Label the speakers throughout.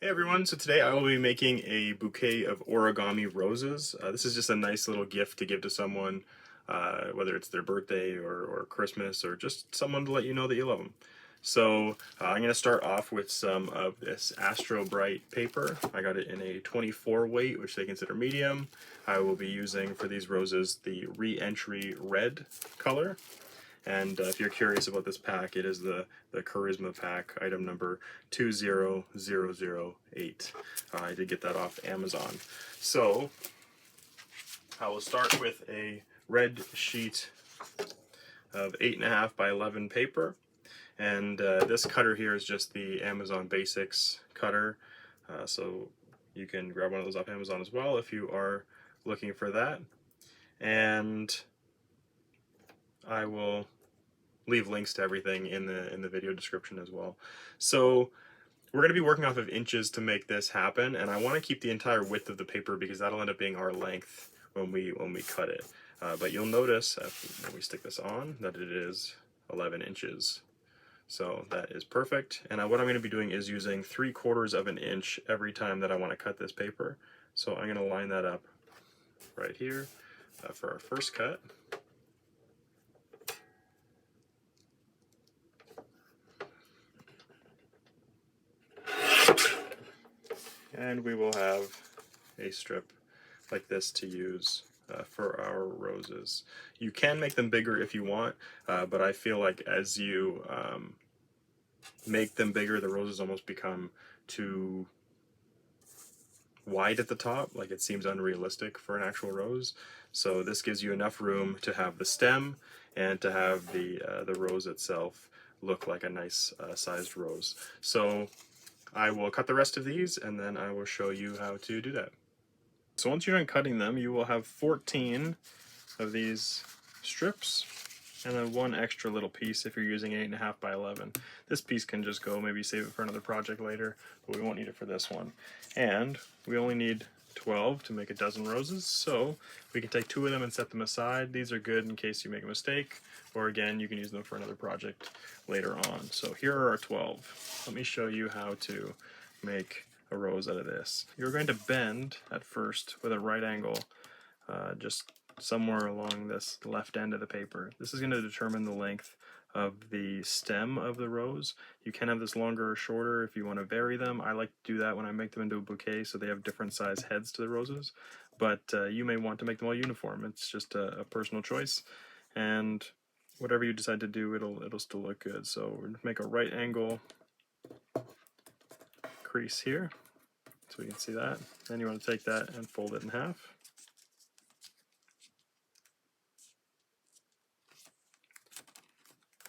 Speaker 1: Hey everyone, so today I will be making a bouquet of origami roses. This is just a nice little gift to give to someone, whether it's their birthday or Christmas or just someone to let you know that you love them. So I'm going to start off with some of this Astro Bright paper. I got it in a 24 weight, which they consider medium. I will be using for these roses the Re-Entry Red color. And if you're curious about this pack, it is the Charisma pack, item number 20008. I did get that off Amazon. So I will start with a red sheet of 8.5 by 11 paper. And this cutter here is just the Amazon Basics cutter. So you can grab one of those off Amazon as well if you are looking for that. And I will leave links to everything in the video description as well. So we're going to be working off of inches to make this happen, and I want to keep the entire width of the paper because that'll end up being our length when we cut it. But you'll notice when we stick this on that it is 11 inches. So that is perfect. And what I'm going to be doing is using 3/4 of an inch every time that I want to cut this paper. So I'm going to line that up right here for our first cut. And we will have a strip like this to use for our roses. You can make them bigger if you want, but I feel like as you make them bigger, the roses almost become too wide at the top, like it seems unrealistic for an actual rose. So this gives you enough room to have the stem and to have the rose itself look like a nice sized rose. So I will cut the rest of these and then I will show you how to do that. So once you're done cutting them, you will have 14 of these strips and then one extra little piece if you're using 8.5 by 11. This piece can just go, maybe save it for another project later, but we won't need it for this one. And we only need 12 to make a dozen roses, so we can take 2 of them and set them aside. These are good in case you make a mistake, or again, you can use them for another project later on. So here are our 12. Let me show you how to make a rose out of this. You're going to bend at first with a right angle, just somewhere along this left end of the paper. This is going to determine the length of the stem of the rose. You can have this longer or shorter if you want to vary them. I like to do that when I make them into a bouquet so they have different size heads to the roses, but you may want to make them all uniform. It's just a personal choice, and whatever you decide to do, it'll still look good. So we're going to make a right angle crease here so we can see that. Then you want to take that and fold it in half.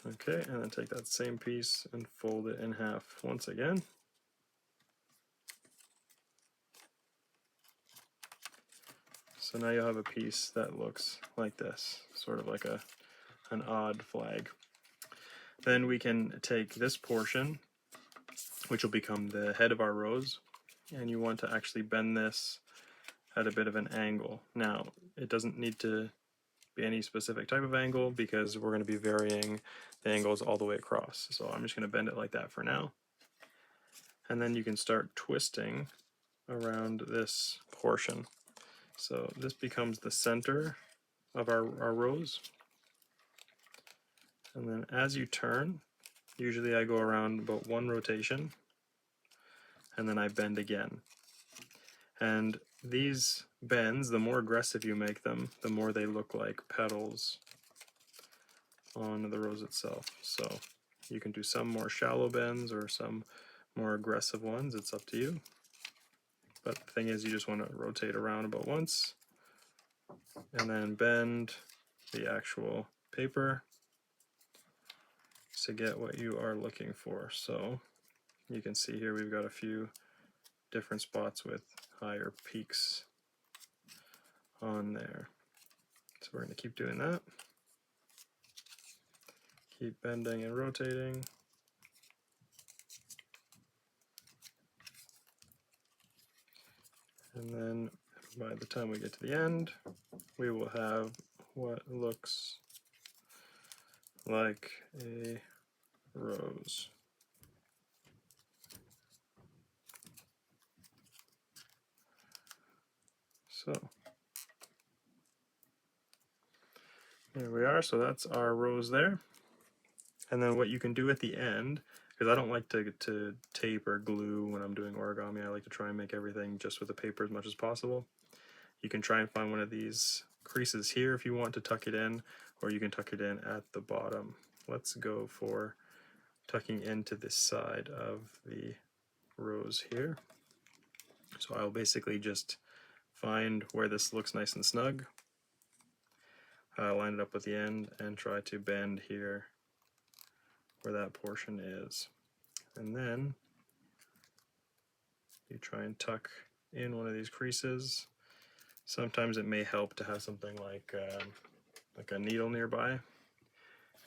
Speaker 1: Okay, and then take that same piece and fold it in half once again. So now you'll have a piece that looks like this, sort of like an odd flag. Then we can take this portion, which will become the head of our rose, and you want to actually bend this at a bit of an angle. Now, it doesn't need to be any specific type of angle because we're going to be varying the angles all the way across. So I'm just going to bend it like that for now. And then you can start twisting around this portion. So this becomes the center of our rose. And then as you turn, usually I go around about 1 rotation, and then I bend again. And these bends, the more aggressive you make them, the more they look like petals on the rose itself. So you can do some more shallow bends or some more aggressive ones, it's up to you. But the thing is, you just want to rotate around about once and then bend the actual paper to get what you are looking for. So you can see here we've got a few different spots with higher peaks on there. So we're going to keep doing that. Keep bending and rotating. And then by the time we get to the end, we will have what looks like a rose. So there we are. So that's our rose there. And then what you can do at the end, because I don't like to tape or glue when I'm doing origami, I like to try and make everything just with the paper as much as possible. You can try and find one of these creases here if you want to tuck it in, or you can tuck it in at the bottom. Let's go for tucking into this side of the rose here. So I'll basically just find where this looks nice and snug, line it up with the end, and try to bend here where that portion is. And then you try and tuck in one of these creases. Sometimes it may help to have something like a needle nearby,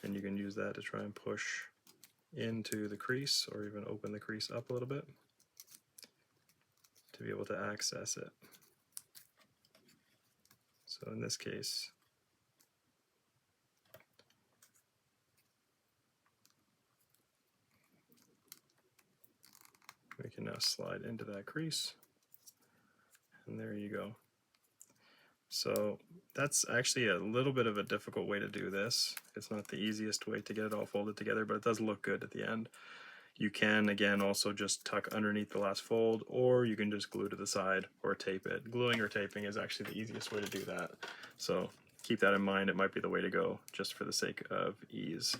Speaker 1: and you can use that to try and push into the crease, or even open the crease up a little bit to be able to access it. So in this case, we can now slide into that crease, and there you go. So that's actually a little bit of a difficult way to do this. It's not the easiest way to get it all folded together, but it does look good at the end. You can, again, also just tuck underneath the last fold, or you can just glue to the side or tape it. Gluing or taping is actually the easiest way to do that. So keep that in mind. It might be the way to go just for the sake of ease.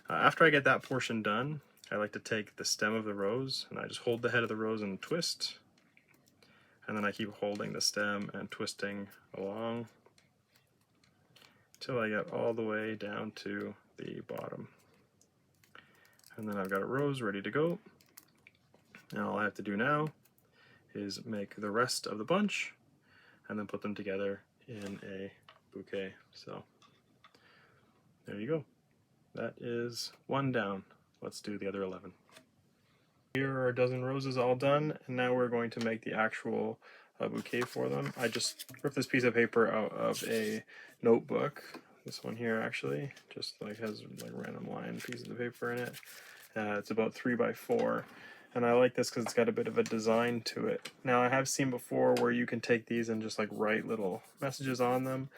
Speaker 1: After I get that portion done, I like to take the stem of the rose and I just hold the head of the rose and twist. And then I keep holding the stem and twisting along until I get all the way down to the bottom. And then I've got a rose ready to go. And all I have to do now is make the rest of the bunch and then put them together in a bouquet. So there you go. That is one down. Let's do the other 11. Here are a dozen roses all done, and now we're going to make the actual bouquet for them. I just ripped this piece of paper out of a notebook. This one here actually just like has like random line pieces of paper in it. It's about 3 by 4, and I like this because it's got a bit of a design to it. Now I have seen before where you can take these and just like write little messages on them.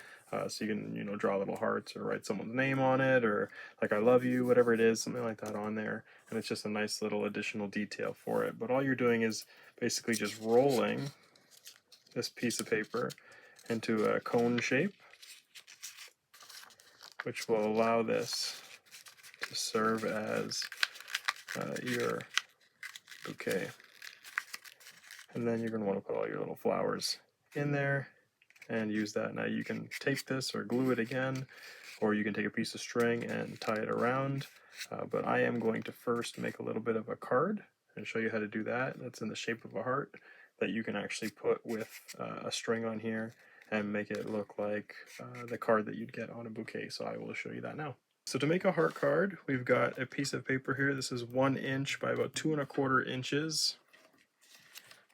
Speaker 1: So you can, draw little hearts or write someone's name on it, or like I love you, whatever it is, something like that on there. And it's just a nice little additional detail for it. But all you're doing is basically just rolling this piece of paper into a cone shape, which will allow this to serve as your bouquet. And then you're going to want to put all your little flowers in there and use that. Now you can tape this or glue it again, or you can take a piece of string and tie it around. But I am going to first make a little bit of a card and show you how to do that. That's in the shape of a heart that you can actually put with a string on here and make it look like the card that you'd get on a bouquet. So I will show you that now. So to make a heart card, we've got a piece of paper here. This is 1 inch by about 2¼ inches.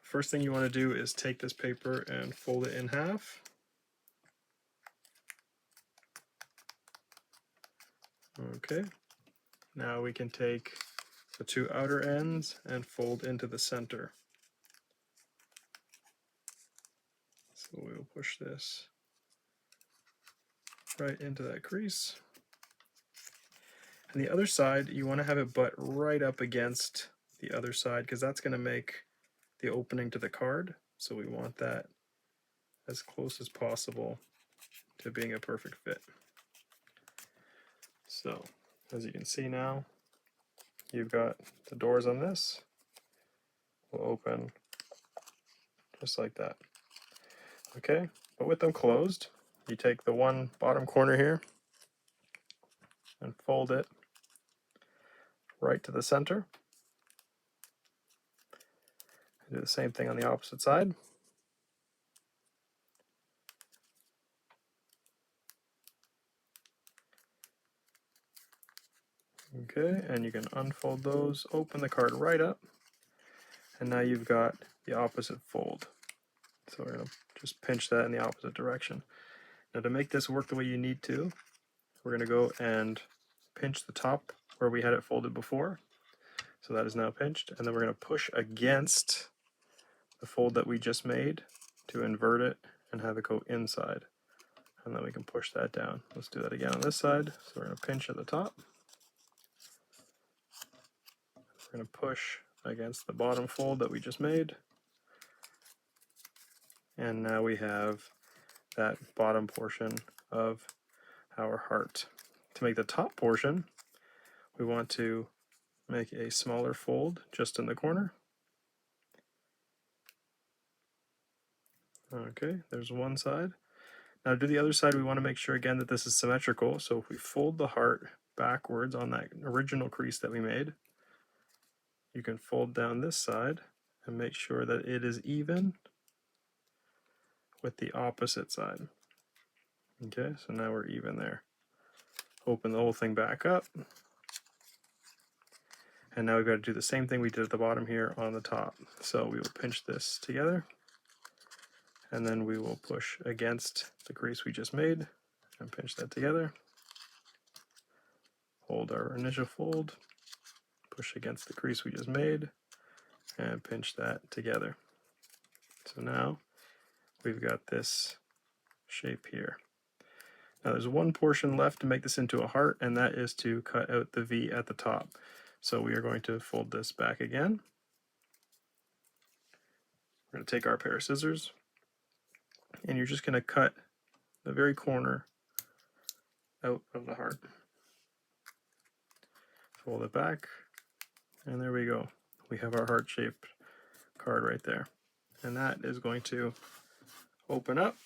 Speaker 1: First thing you want to do is take this paper and fold it in half. Okay, now we can take the 2 outer ends and fold into the center. So we'll push this right into that crease. And the other side, you want to have it butt right up against the other side, because that's going to make the opening to the card. So we want that as close as possible to being a perfect fit. So as you can see now, you've got the doors on this will open just like that. Okay, but with them closed, you take the one bottom corner here and fold it right to the center. Do the same thing on the opposite side. Okay, and you can unfold those, open the card right up, and now you've got the opposite fold. So we're going to just pinch that in the opposite direction. Now to make this work the way you need to, we're going to go and pinch the top where we had it folded before. So that is now pinched, and then we're going to push against the fold that we just made to invert it and have it go inside. And then we can push that down. Let's do that again on this side. So we're going to pinch at the top. We're going to push against the bottom fold that we just made. And now we have that bottom portion of our heart. To make the top portion, we want to make a smaller fold just in the corner. Okay, there's one side. Now to do the other side, we want to make sure again that this is symmetrical. So if we fold the heart backwards on that original crease that we made, you can fold down this side and make sure that it is even with the opposite side. Okay, so now we're even there. Open the whole thing back up. And now we've got to do the same thing we did at the bottom here on the top. So we will pinch this together, and then we will push against the crease we just made and pinch that together. Hold our initial fold, push against the crease we just made, and pinch that together. So now we've got this shape here. Now there's one portion left to make this into a heart, and that is to cut out the V at the top. So we are going to fold this back again. We're going to take our pair of scissors, and you're just going to cut the very corner out of the heart. Fold it back, and there we go. We have our heart-shaped card right there. And that is going to open up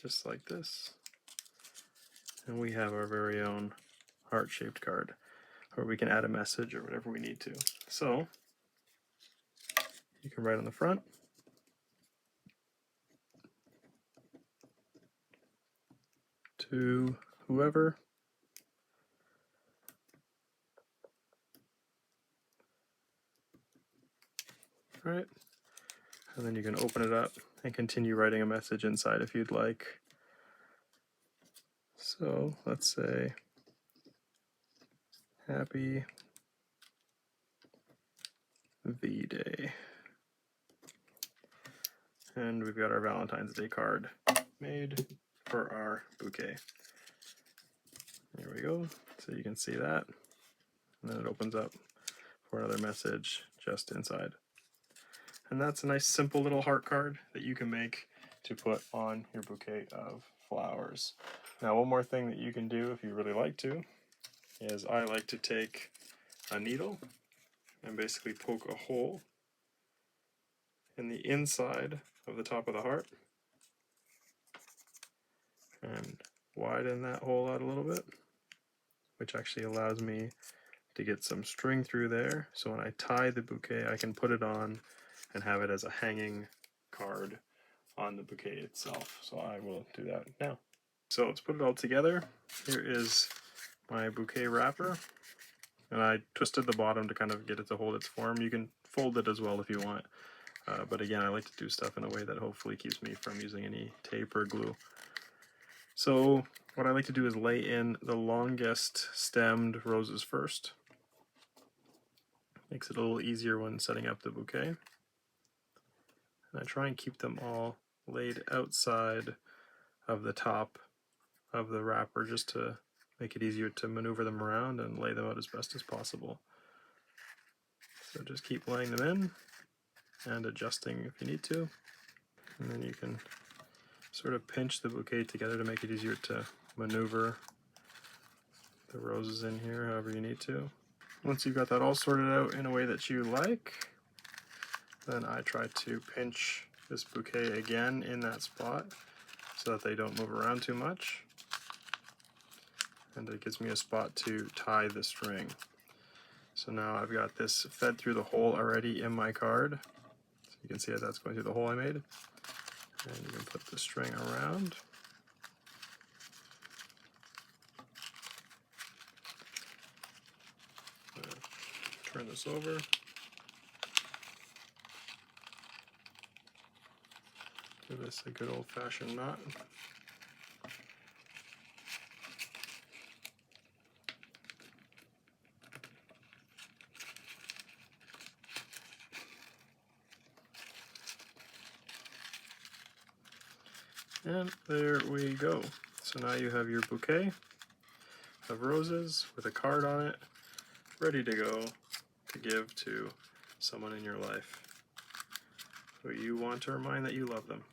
Speaker 1: just like this. And we have our very own heart-shaped card, or we can add a message or whatever we need to. So you can write on the front, to whoever, right? And then you can open it up and continue writing a message inside if you'd like. So let's say, Happy V-Day. And we've got our Valentine's Day card made for our bouquet. Here we go. So you can see that. And then it opens up for another message just inside. And that's a nice simple little heart card that you can make to put on your bouquet of flowers. Now one more thing that you can do if you really like to is I like to take a needle and basically poke a hole in the inside of the top of the heart and widen that hole out a little bit, which actually allows me to get some string through there. So when I tie the bouquet, I can put it on and have it as a hanging card on the bouquet itself. So I will do that now. So let's put it all together. Here is my bouquet wrapper, and I twisted the bottom to kind of get it to hold its form. You can fold it as well if you want, but again, I like to do stuff in a way that hopefully keeps me from using any tape or glue. So what I like to do is lay in the longest stemmed roses first. Makes it a little easier when setting up the bouquet. And I try and keep them all laid outside of the top of the wrapper just to make it easier to maneuver them around and lay them out as best as possible. So just keep laying them in and adjusting if you need to. And then you can sort of pinch the bouquet together to make it easier to maneuver the roses in here however you need to. Once you've got that all sorted out in a way that you like, then I try to pinch this bouquet again in that spot so that they don't move around too much. And it gives me a spot to tie the string. So now I've got this fed through the hole already in my card. So you can see that that's going through the hole I made. And you can put the string around. Turn this over. Give this a good old-fashioned knot. And there we go. So now you have your bouquet of roses with a card on it, ready to go to give to someone in your life who you want to remind that you love them.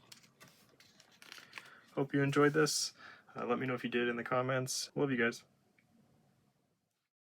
Speaker 1: Hope you enjoyed this. Let me know if you did in the comments. Love you guys.